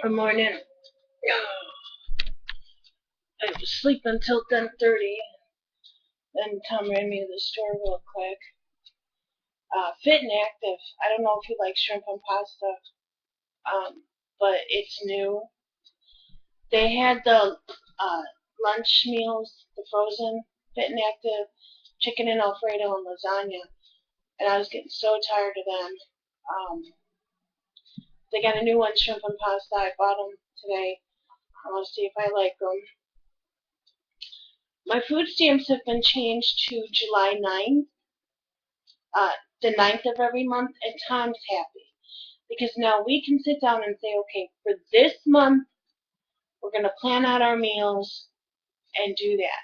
Good morning. I was sleeping until 10:30. Then Tom ran me to the store real quick. Fit and Active. I don't know if you like shrimp and pasta, but it's new. They had the lunch meals, the frozen Fit and Active, chicken and Alfredo and lasagna, and I was getting so tired of them. Um, they got a new one, shrimp and pasta. I bought them today. I want to see if I like them. My food stamps have been changed to July 9th. uh, the 9th of every month, and Tom's happy because now we can sit down and say, okay, for this month, we're going to plan out our meals and do that.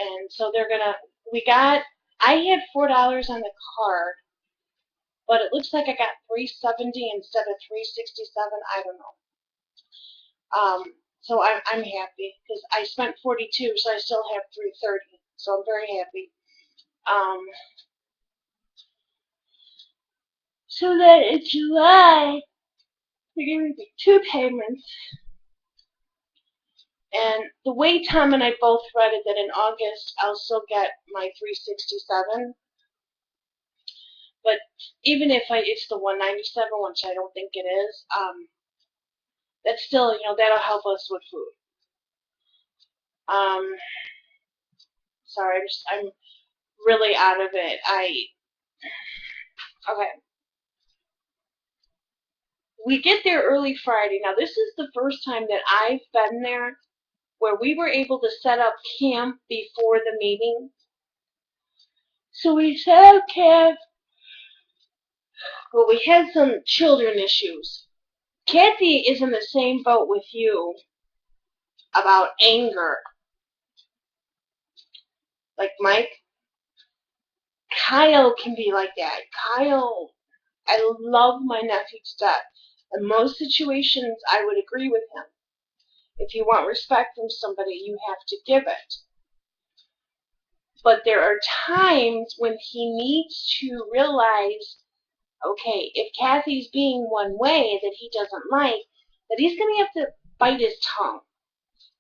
And so they're going to, I had $4 on the card, but it looks like I got 370 instead of 367. I don't know. So I'm happy because I spent 42, so I still have 330. So I'm very happy. So that in July, they're giving me two payments. And the way Tom and I both read it, that in August I'll still get my 367, but even if it's the 197, which I don't think it is, that's still, that'll help us with food. Um, sorry, I'm really out of it. Okay. We get there early Friday. Now this is the first time that I've been there where we were able to set up camp before the meeting. So we set up camp. Well, we had some children issues. Kathy is in the same boat with you about anger. Like Mike, Kyle can be like that. Kyle, I love my nephew to death. In most situations, I would agree with him. If you want respect from somebody, you have to give it. But there are times when he needs to realize, okay, if Kathy's being one way that he doesn't like, that he's going to have to bite his tongue.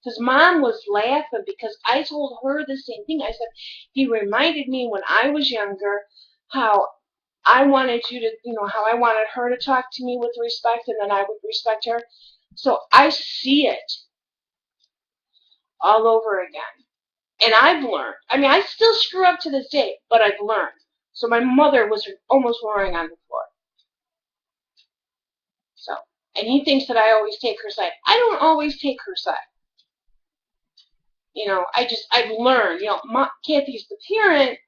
Because Mom was laughing because I told her the same thing. I said, he reminded me when I was younger how I wanted you to, how I wanted her to talk to me with respect and then I would respect her. So I see it all over again. And I've learned. I mean, I still screw up to this day, but I've learned. So my mother was almost roaring on the floor. So, and he thinks that I always take her side. I don't always take her side. I've learned, Kathy's the parent,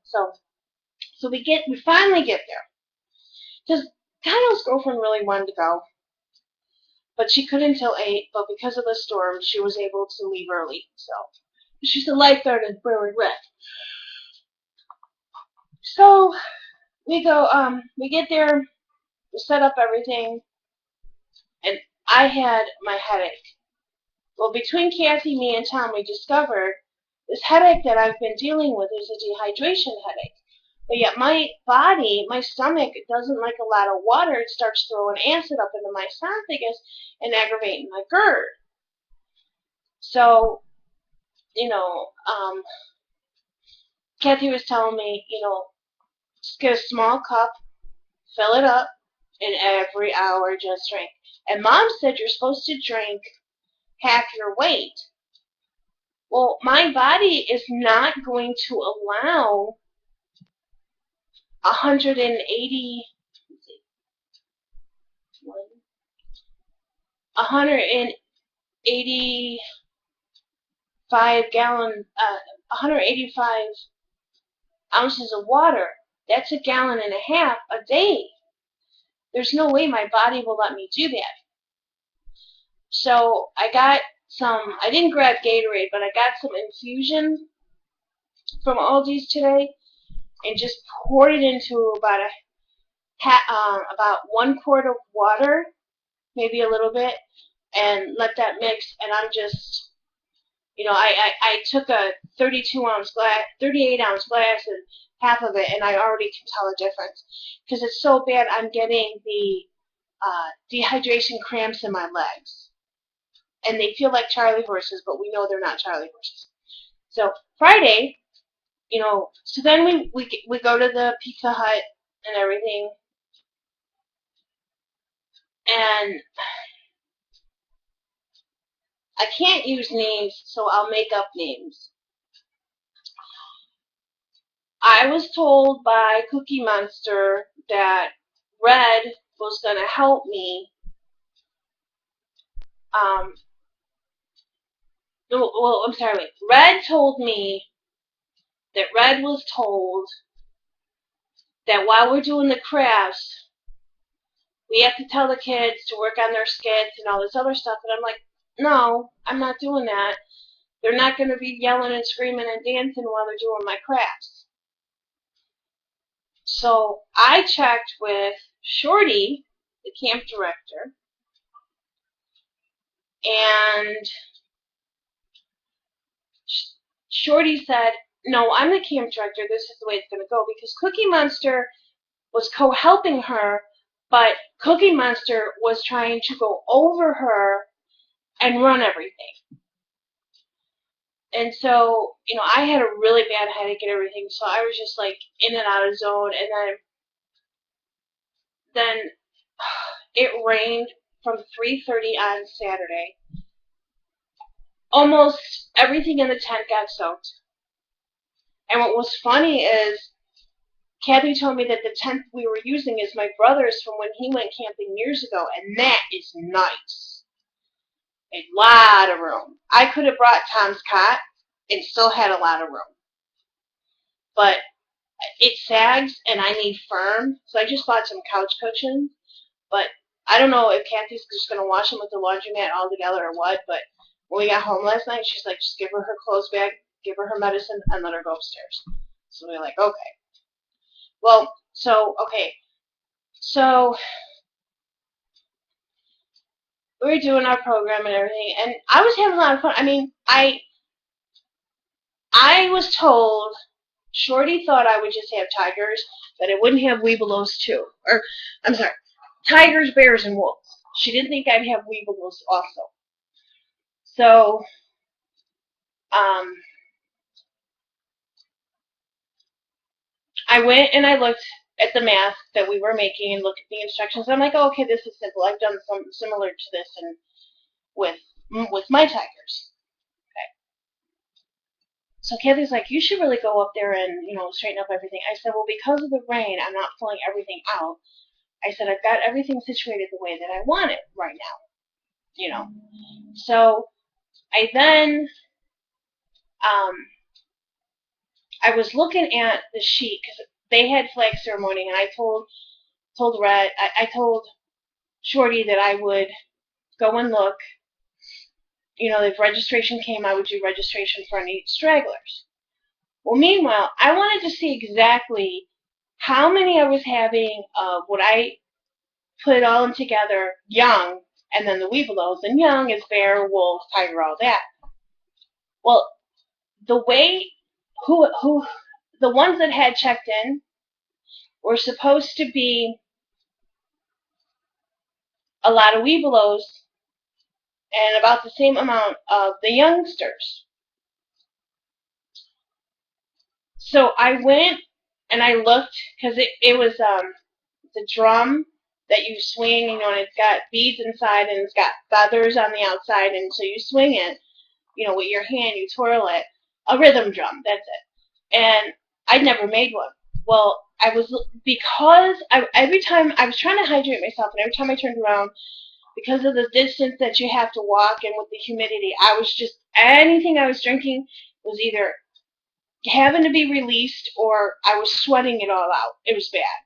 so we finally get there. Because Kyle's girlfriend really wanted to go, but she couldn't until 8, but because of the storm, she was able to leave early, so. She's a lifeguard in Brewery Red. So, we get there, we set up everything, and I had my headache. Well, between Kathy, me, and Tom, we discovered this headache that I've been dealing with is a dehydration headache. But yet my body, my stomach, doesn't like a lot of water. It starts throwing acid up into my esophagus and aggravating my GERD. So, Kathy was telling me, just get a small cup, fill it up, and every hour just drink. And Mom said you're supposed to drink half your weight. Well, my body is not going to allow 180 185 ounces of water. That's a gallon and a half a day. There's no way my body will let me do that. So I didn't grab Gatorade, but I got some infusion from Aldi's today and just poured it into about about 1 quart of water, maybe a little bit, and let that mix. And I'm just, I took a 38-ounce glass and half of it, and I already can tell a difference because it's so bad. I'm getting the dehydration cramps in my legs. And they feel like Charlie horses, but we know they're not Charlie horses. So Friday, so then we go to the Pizza Hut and everything, and I can't use names, so I'll make up names. I was told by Cookie Monster that Red was going to help me. I'm sorry, wait. Red told me that Red was told that while we're doing the crafts, we have to tell the kids to work on their skits and all this other stuff. And I'm like, no, I'm not doing that. They're not going to be yelling and screaming and dancing while they're doing my crafts. So I checked with Shorty, the camp director, and Shorty said, no, I'm the camp director. This is the way it's going to go, because Cookie Monster was co-helping her, but Cookie Monster was trying to go over her and run everything. And so, I had a really bad headache and everything, so I was just like in and out of zone. And then it rained from 3:30 on Saturday. Almost everything in the tent got soaked. And what was funny is Kathy told me that the tent we were using is my brother's from when he went camping years ago, and that is nice. A lot of room. I could have brought Tom's cot and still had a lot of room. But it sags and I need firm, so I just bought some couch cushions. But I don't know if Kathy's just going to wash them with the laundromat all together or what, but when we got home last night, she's like, just give her her clothes bag, give her her medicine, and let her go upstairs. So we're like, okay. Well, so we were doing our program and everything, and I was having a lot of fun. I mean, I was told Shorty thought I would just have tigers, but I wouldn't have weebelows too. Or, I'm sorry, tigers, bears, and wolves. She didn't think I'd have weebelows also. So, I went and I looked at the mask that we were making and looked at the instructions. I'm like, oh, okay, this is simple. I've done something similar to this and with my tigers. Okay. So Kathy's like, you should really go up there and, straighten up everything. I said, well, because of the rain, I'm not pulling everything out. I said, I've got everything situated the way that I want it right now. So I then, I was looking at the sheet because they had flag ceremony, and I told Red, I told Shorty that I would go and look. If registration came, I would do registration for any stragglers. Well, meanwhile, I wanted to see exactly how many I was having of what I put it all in together, young, and then the weebelows, and young is bear, wolf, tiger, all that. Well, the way the ones that had checked in were supposed to be a lot of weebelows and about the same amount of the youngsters. So I went and I looked, because it was the drum that you swing, and it's got beads inside and it's got feathers on the outside, and so you swing it, with your hand, you twirl it. A rhythm drum, that's it. And I'd never made one. Well, every time I was trying to hydrate myself, and every time I turned around, because of the distance that you have to walk and with the humidity, anything I was drinking was either having to be released or I was sweating it all out. It was bad.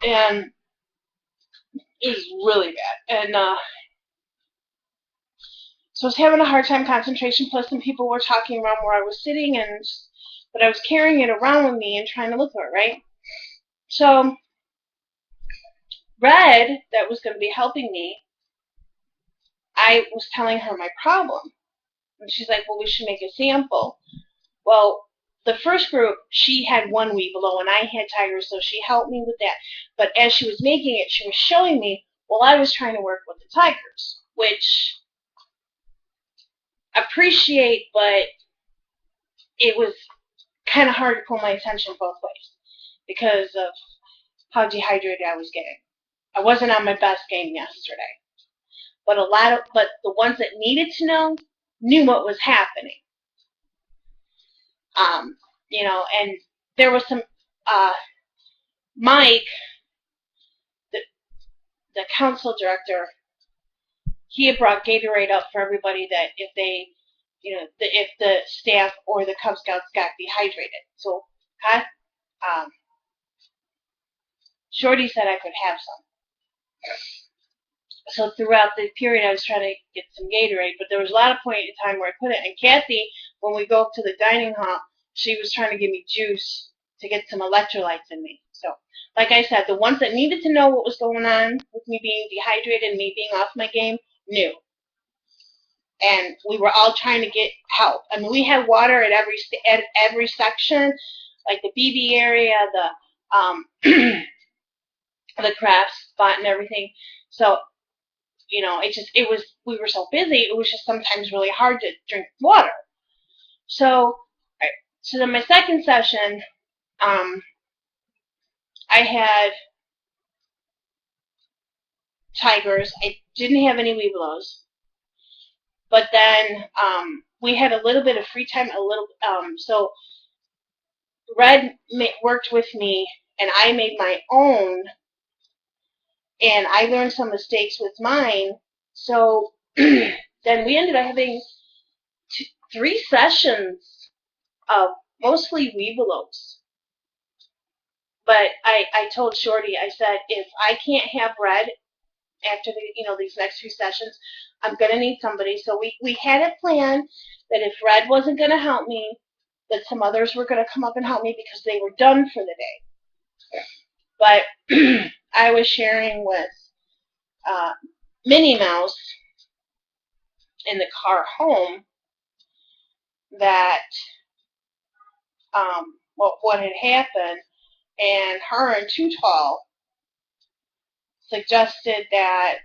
And it was really bad. And so I was having a hard time concentration, plus some people were talking around where I was sitting, but I was carrying it around with me and trying to look for it, right? So Red, that was going to be helping me, I was telling her my problem. And she's like, well, we should make a sample. Well, the first group, she had one weebelow and I had tigers, so she helped me with that. But as she was making it, she was showing me Well, I was trying to work with the Tigers, which appreciate, but it was kind of hard to pull my attention both ways because of how dehydrated I was getting. I wasn't on my best game yesterday, but the ones that needed to know knew what was happening. And there was some Mike, the council director. He had brought Gatorade up for everybody that if they, if the staff or the Cub Scouts got dehydrated. So, Shorty said I could have some. So throughout the period, I was trying to get some Gatorade, but there was a lot of point in time where I couldn't. And Kathy, when we go up to the dining hall, she was trying to give me juice to get some electrolytes in me. So, like I said, the ones that needed to know what was going on with me being dehydrated and me being off my game knew. And we were all trying to get help. I mean, we had water at every section, like the BB area, the the craft spot, and everything. So, we were so busy. It was just sometimes really hard to drink water. So then my second session, I had tigers. I didn't have any Webelos. But then we had a little bit of free time, so Red worked with me, and I made my own, and I learned some mistakes with mine. So then we ended up having 3 sessions of mostly Webelos. But I told Shorty, I said, if I can't have Red after these next 2 sessions, I'm going to need somebody. So we had a plan that if Red wasn't going to help me, that some others were going to come up and help me because they were done for the day. But I was sharing with Minnie Mouse in the car home that what had happened, and her and Too Tall suggested that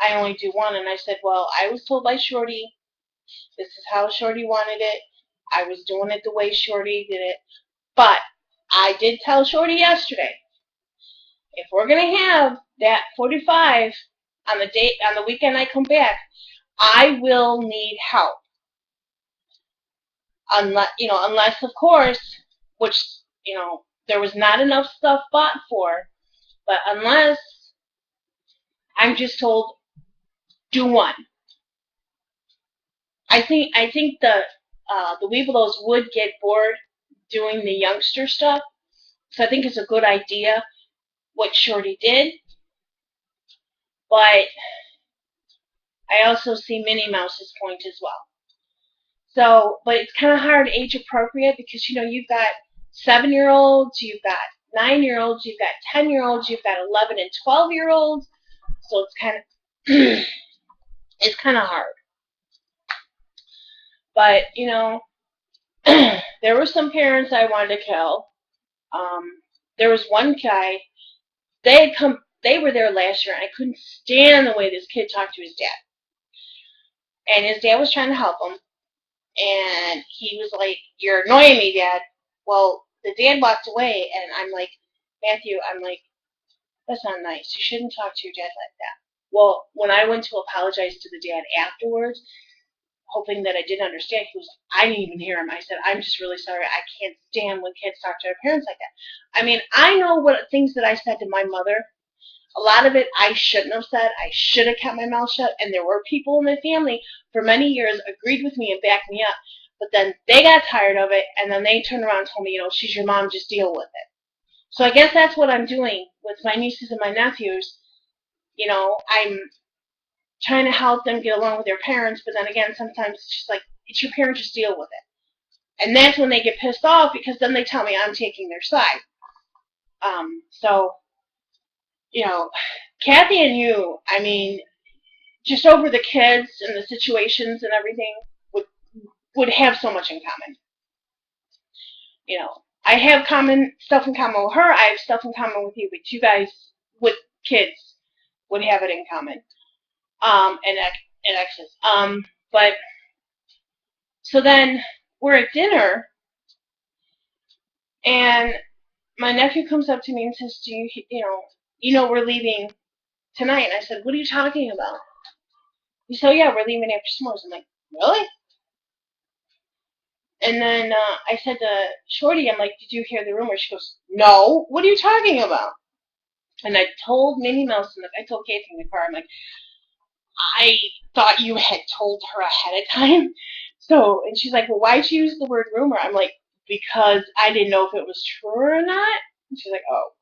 I only do one, and I said, well, I was told by Shorty, this is how Shorty wanted it. I was doing it the way Shorty did it. But I did tell Shorty yesterday, if we're going to have that 45 on the weekend I come back, I will need help. Unless of course, which, there was not enough stuff bought for, but unless I'm just told, do one. I think the Webelos would get bored doing the youngster stuff, so I think it's a good idea what Shorty did. But I also see Minnie Mouse's point as well. So, but it's kind of hard age appropriate because you've got 7-year-olds, you've got 9-year-olds, you've got 10-year-olds, you've got 11 and 12-year-olds. So it's kind of it's kind of hard. But there were some parents I wanted to kill. There was one guy. They were there last year, and I couldn't stand the way this kid talked to his dad. And his dad was trying to help him, and he was like, "You're annoying me, Dad." Well, the dad walked away, and I'm like, Matthew, that's not nice. You shouldn't talk to your dad like that. Well, when I went to apologize to the dad afterwards, hoping that I didn't understand, I didn't even hear him. I said, I'm just really sorry. I can't stand when kids talk to their parents like that. I mean, I know what things that I said to my mother. A lot of it I shouldn't have said. I should have kept my mouth shut. And there were people in my family for many years agreed with me and backed me up. But then they got tired of it, and then they turned around and told me, she's your mom, just deal with it. So I guess that's what I'm doing with my nieces and my nephews. I'm trying to help them get along with their parents, but then again, sometimes it's just like, it's your parents, just deal with it. And that's when they get pissed off, because then they tell me I'm taking their side. So, Kathy and you, just over the kids and the situations and everything, would have so much in common. I have common stuff in common with her. I have stuff in common with you, but you guys with kids would have it in common. And exes. But so then we're at dinner, and my nephew comes up to me and says, "Do you know we're leaving tonight?" And I said, "What are you talking about?" He said, "Oh yeah, we're leaving after s'mores." I'm like, "Really?" And then I said to Shorty, I'm like, "Did you hear the rumor?" She goes, "No. What are you talking about?" And I told Minnie Mouse, and I told Casey in the car, I'm like, "I thought you had told her ahead of time." So, and she's like, "Well, why'd you use the word rumor?" I'm like, "Because I didn't know if it was true or not." And she's like, "Oh.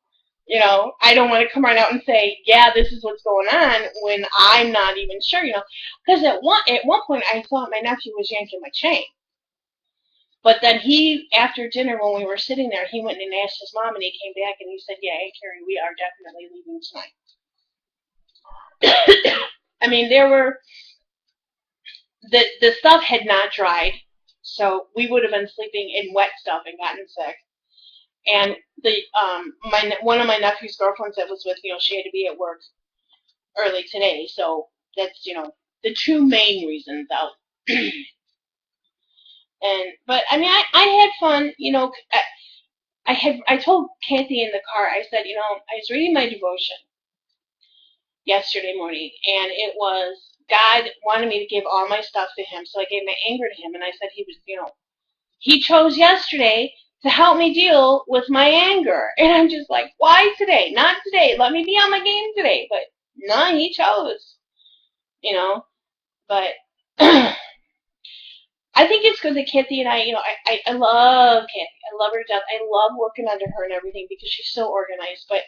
I don't want to come right out and say, yeah, this is what's going on when I'm not even sure, Because at one point I thought my nephew was yanking my chain. But then after dinner when we were sitting there, he went and asked his mom and he came back and he said, "Yeah, hey, Carrie, we are definitely leaving tonight." I mean, the stuff had not dried, so we would have been sleeping in wet stuff and gotten sick. And one of my nephew's girlfriends that was with, she had to be at work early today, so that's the two main reasons out. But I mean, I had fun. I told Kathy in the car. I said, I was reading my devotion yesterday morning, and it was God wanted me to give all my stuff to Him, so I gave my anger to Him, and I said He chose yesterday to help me deal with my anger, and I'm just like, why today? Not today. Let me be on my game today, but no, He chose. But I think it's because of Kathy and I love Kathy. I love her to death. I love working under her and everything because she's so organized. But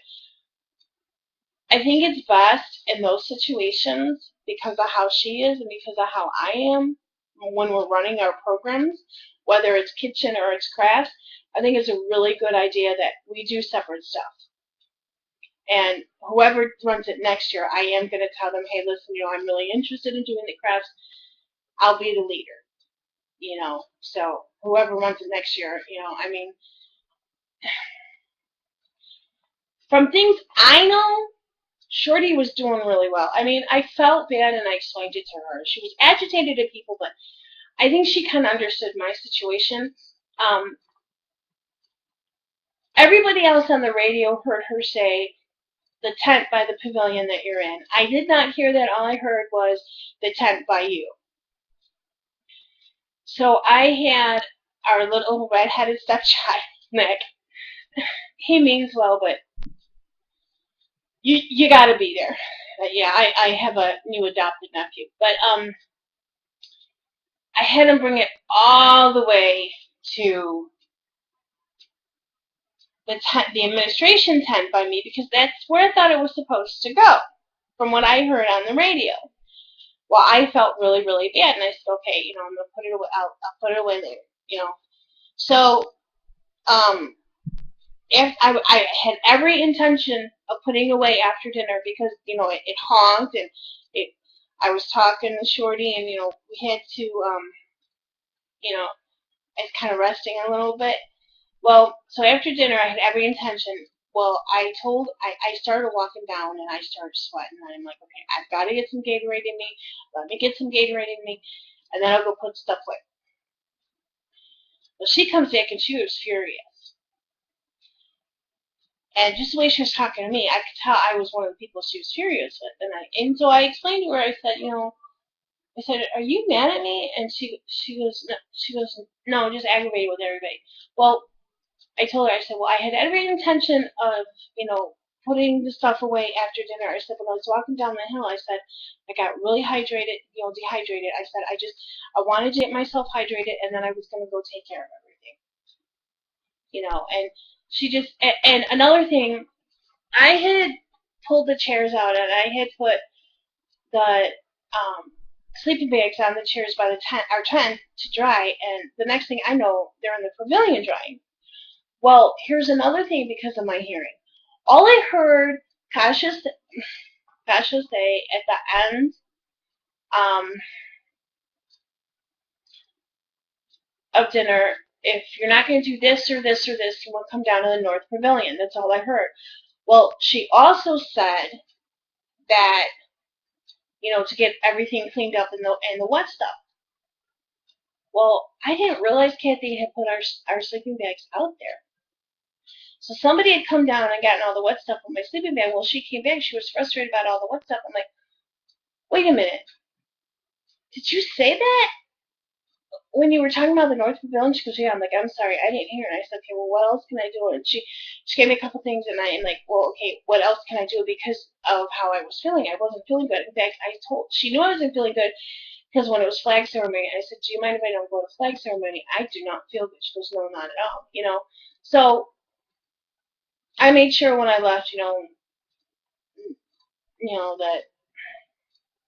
I think it's best in those situations because of how she is and because of how I am when we're running our programs, whether it's kitchen or it's crafts. I think it's a really good idea that we do separate stuff. And whoever runs it next year, I am going to tell them, hey, listen, I'm really interested in doing the crafts. I'll be the leader. So whoever runs it next year, I mean, from things I know, Shorty was doing really well. I mean, I felt bad and I explained it to her. She was agitated at people, but I think she kind of understood my situation. Everybody else on the radio heard her say the tent by the pavilion that you're in. I did not hear that. All I heard was the tent by you. So I had our little red-headed stepchild, Nick. He means well, but you got to be there. Yeah, I have a new adopted nephew, but I had him bring it all the way to the administration tent by me because that's where I thought it was supposed to go, from what I heard on the radio. Well, I felt really, really bad, and I said, okay, I'm gonna put it away. I'll put it away there. So, I had every intention of putting away after dinner because it honked and it. I was talking to Shorty, and we had to I was kind of resting a little bit. Well, so after dinner, I had every intention. Well, I started walking down and I started sweating. And I'm like, okay, I've got to get some Gatorade in me. Let me get some Gatorade in me, and then I'll go put stuff away. Well, she comes back and she was furious. And just the way she was talking to me, I could tell I was one of the people she was furious with. And so I explained to her, I said, are you mad at me? And she goes, no, just aggravated with everybody. Well, I told her, I said, well, I had every intention of, putting the stuff away after dinner. I said, when I was walking down the hill, I said, I got really dehydrated. I said, I wanted to get myself hydrated, and then I was going to go take care of everything. And she just, and another thing, I had pulled the chairs out, and I had put the sleeping bags on the chairs by our tent to dry, and the next thing I know, they're in the pavilion drying. Well, here's another thing because of my hearing. All I heard Kasha say at the end of dinner if you're not going to do this or this or this, we'll come down to the North Pavilion. That's all I heard. Well, she also said that, to get everything cleaned up and the wet stuff. Well, I didn't realize Kathy had put our sleeping bags out there. So somebody had come down and gotten all the wet stuff from my sleeping bag. Well, she came back. She was frustrated about all the wet stuff. I'm like, wait a minute. Did you say that? When you were talking about the North Pavilion, she goes, yeah. I'm like, I'm sorry, I didn't hear. And I said, okay, well, what else can I do? And she gave me a couple things, and I'm like, well, okay, what else can I do? Because of how I was feeling. I wasn't feeling good. In fact, she knew I wasn't feeling good because when it was flag ceremony, I said, do you mind if I don't go to flag ceremony? I do not feel good. She goes, no, not at all, So I made sure when I left, that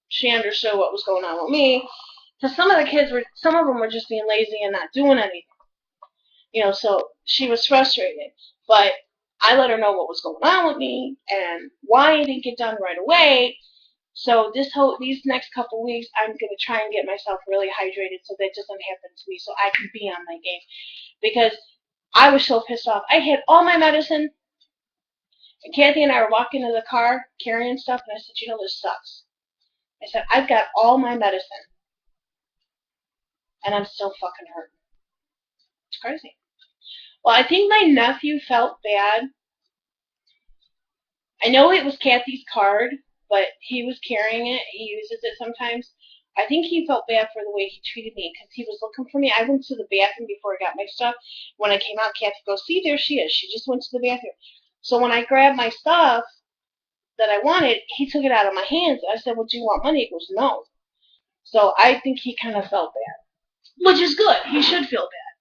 she understood what was going on with me. Because some of them were just being lazy and not doing anything. So she was frustrated. But I let her know what was going on with me and why it didn't get done right away. So these next couple weeks, I'm going to try and get myself really hydrated so that doesn't happen to me, so I can be on my game. Because I was so pissed off. I had all my medicine, and Kathy and I were walking to the car carrying stuff, and I said, this sucks. I said, I've got all my medicine, and I'm still fucking hurting. It's crazy. Well, I think my nephew felt bad. I know it was Kathy's card, but he was carrying it. He uses it sometimes. I think he felt bad for the way he treated me because he was looking for me. I went to the bathroom before I got my stuff. When I came out, Kathy goes, see, there she is. She just went to the bathroom. So when I grabbed my stuff that I wanted, he took it out of my hands. I said, well, do you want money? He goes, no. So I think he kind of felt bad, which is good. He should feel bad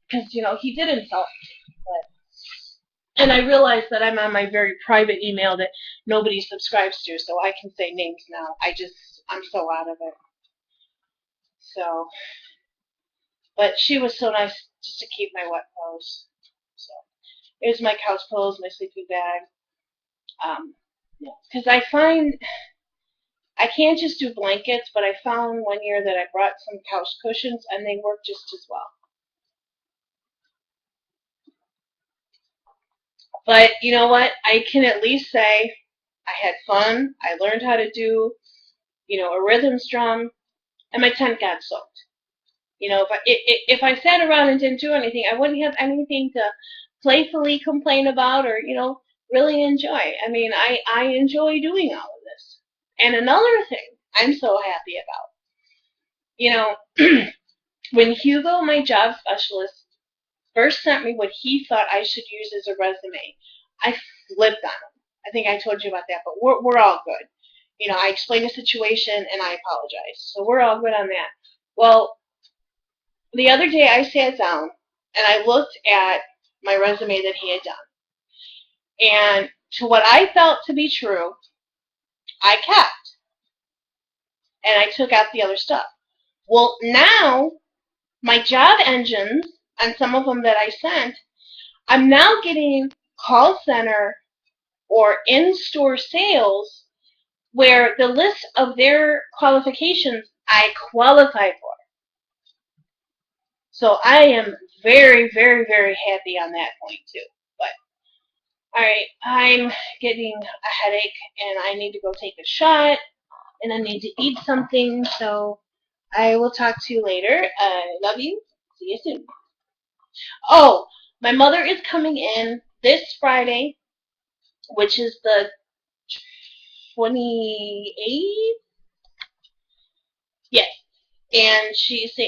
because, he did insult me. And I realize that I'm on my very private email that nobody subscribes to, so I can say names now. I'm so out of it. So, but she was so nice just to keep my wet clothes. So, here's my couch clothes, my sleeping bag. Because I find I can't just do blankets, but I found one year that I brought some couch cushions and they work just as well. But you know what? I can at least say I had fun. I learned how to do, a rhythm drum, and my tent got soaked. If I sat around and didn't do anything, I wouldn't have anything to playfully complain about or, really enjoy. I mean, I enjoy doing all of this. And another thing I'm so happy about, when Hugo, my job specialist, first sent me what he thought I should use as a resume, I flipped on him. I think I told you about that, but we're all good. I explained the situation and I apologized. So we're all good on that. Well, the other day I sat down and I looked at my resume that he had done. And to what I felt to be true, I kept. And I took out the other stuff. Well, now my job engines, and some of them that I sent, I'm now getting call center or in-store sales where the list of their qualifications I qualify for. So I am very, very, very happy on that point too. But alright, I'm getting a headache and I need to go take a shot and I need to eat something, so I will talk to you later. I love you. See you soon. Oh, my mother is coming in this Friday, which is the 28th? Yes. And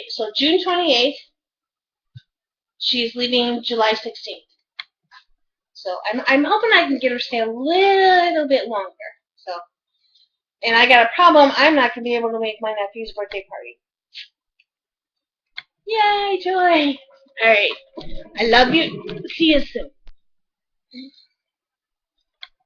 so June 28th, she's leaving July 16th. So I'm hoping I can get her to stay a little bit longer. So, and I got a problem. I'm not going to be able to make my nephew's birthday party. Yay, joy. All right. I love you. See you soon.